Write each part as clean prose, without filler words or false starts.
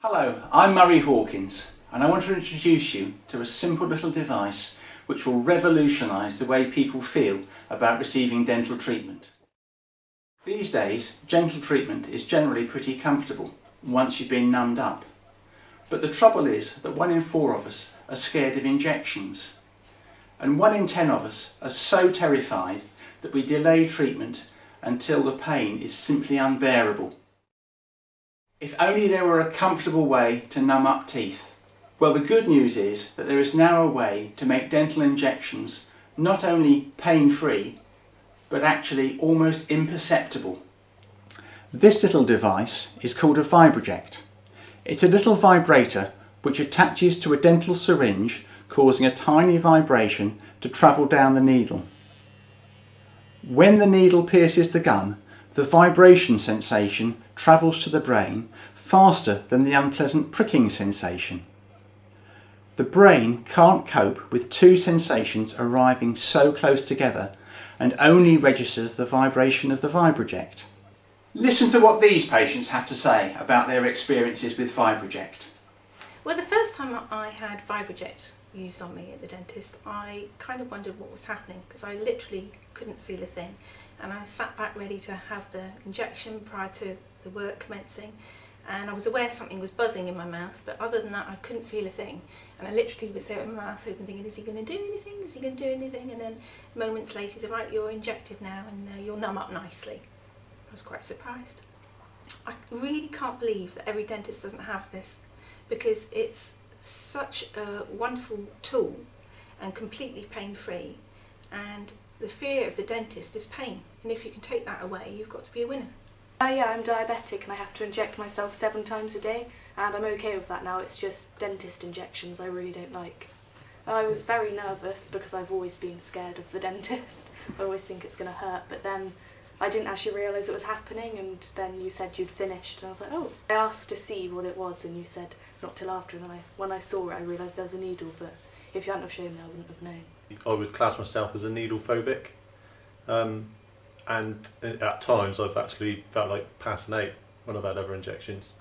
Hello, I'm Murray Hawkins and I want to introduce you to a simple little device which will revolutionise the way people feel about receiving dental treatment. These days, dental treatment is generally pretty comfortable once you've been numbed up. But the trouble is that 1 in 4 of us are scared of injections. And 1 in 10 of us are so terrified that we delay treatment until the pain is simply unbearable. If only there were a comfortable way to numb up teeth. Well, the good news is that there is now a way to make dental injections not only pain-free, but actually almost imperceptible. This little device is called a Vibraject. It's a little vibrator which attaches to a dental syringe, causing a tiny vibration to travel down the needle. When the needle pierces the gum, the vibration sensation travels to the brain faster than the unpleasant pricking sensation. The brain can't cope with two sensations arriving so close together and only registers the vibration of the Vibraject. Listen to what these patients have to say about their experiences with Vibraject. Well, the first time I had Vibraject used on me at the dentist, I kind of wondered what was happening because I literally couldn't feel a thing. And I sat back ready to have the injection prior to the work commencing, and I was aware something was buzzing in my mouth, but other than that I couldn't feel a thing. And I literally was there with my mouth open thinking, is he going to do anything? Is he going to do anything? And then moments later he said, right, you're injected now and you'll numb up nicely. I was quite surprised. I really can't believe that every dentist doesn't have this, because it's such a wonderful tool and completely pain-free, and the fear of the dentist is pain, and if you can take that away, you've got to be a winner. Yeah, I'm diabetic and I have to inject myself 7 times a day, and I'm okay with that now. It's just dentist injections I really don't like. I was very nervous because I've always been scared of the dentist. I always think it's going to hurt, but then I didn't actually realise it was happening, and then you said you'd finished and I was like, oh. I asked to see what it was and you said not till after, and then when I saw it I realised there was a needle, but if you hadn't have shown me I wouldn't have known. I would class myself as a needle phobic, and at times I've actually felt like passing out when I've had other injections.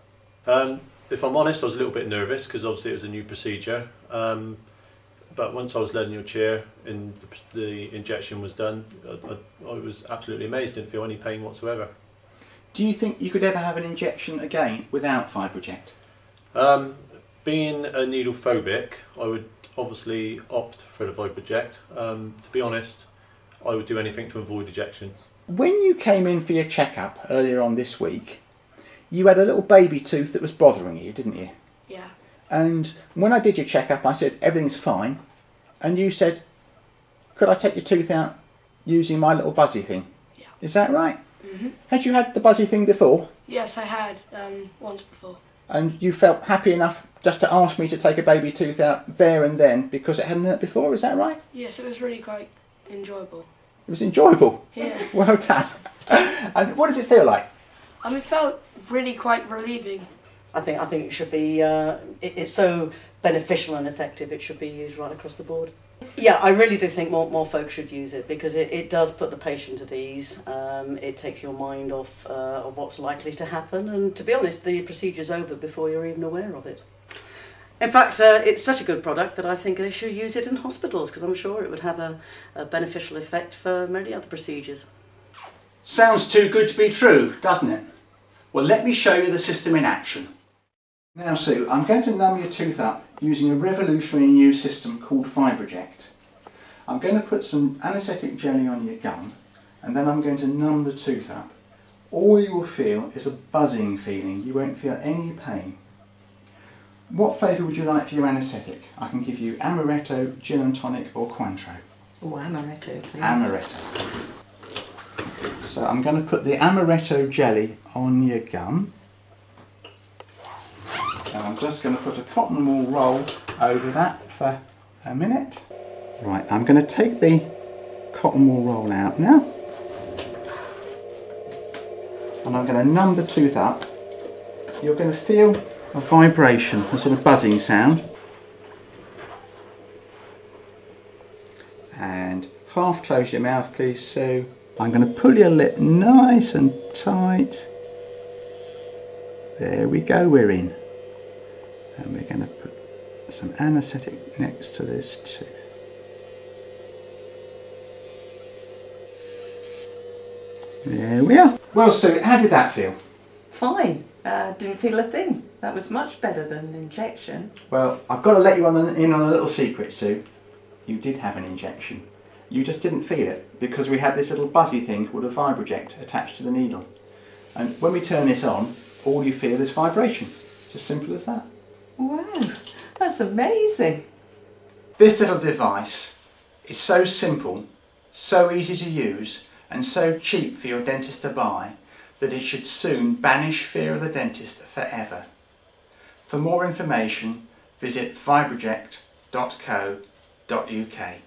If I'm honest, I was a little bit nervous because obviously it was a new procedure, but once I was led in your chair and the injection was done, I was absolutely amazed, didn't feel any pain whatsoever. Do you think you could ever have an injection again without Vibraject? Being a needle phobic, I would obviously opt for the Vibraject. To be honest, I would do anything to avoid injections. When you came in for your checkup earlier on this week, you had a little baby tooth that was bothering you, didn't you? Yeah. And when I did your checkup, I said everything's fine, and you said, could I take your tooth out using my little buzzy thing? Yeah. Is that right? Mm-hmm. Had you had the buzzy thing before? Yes, I had once before. And you felt happy enough just to ask me to take a baby tooth out there and then because it hadn't hurt before, is that right? Yes, it was really quite enjoyable. It was enjoyable? Yeah. Well done. And what does it feel like? It felt really quite relieving. I think it should be, it's so beneficial and effective, it should be used right across the board. Yeah, I really do think more folks should use it because it does put the patient at ease. It takes your mind off of what's likely to happen, and to be honest, the procedure's over before you're even aware of it. In fact, it's such a good product that I think they should use it in hospitals because I'm sure it would have a beneficial effect for many other procedures. Sounds too good to be true, doesn't it? Well, let me show you the system in action. Now Sue, I'm going to numb your tooth up using a revolutionary new system called Vibraject. I'm going to put some anaesthetic jelly on your gum and then I'm going to numb the tooth up. All you will feel is a buzzing feeling, you won't feel any pain. What flavour would you like for your anaesthetic? I can give you amaretto, gin and tonic or Cointreau. Oh, amaretto, please. Amaretto. So I'm going to put the amaretto jelly on your gum. And I'm just going to put a cotton wool roll over that for a minute. Right, I'm going to take the cotton wool roll out now. And I'm going to numb the tooth up. You're going to feel a vibration, a sort of buzzing sound. And half close your mouth please, Sue. I'm going to pull your lip nice and tight. There we go, we're in. And we're going to put some anaesthetic next to this tooth. There we are. Well, Sue, how did that feel? Fine. Didn't feel a thing. That was much better than an injection. Well, I've got to let you in on a little secret, Sue. You did have an injection. You just didn't feel it because we had this little buzzy thing called a Vibraject attached to the needle. And when we turn this on, all you feel is vibration. It's as simple as that. Wow, that's amazing. This little device is so simple, so easy to use, and so cheap for your dentist to buy that it should soon banish fear of the dentist forever. For more information, visit vibraject.co.uk.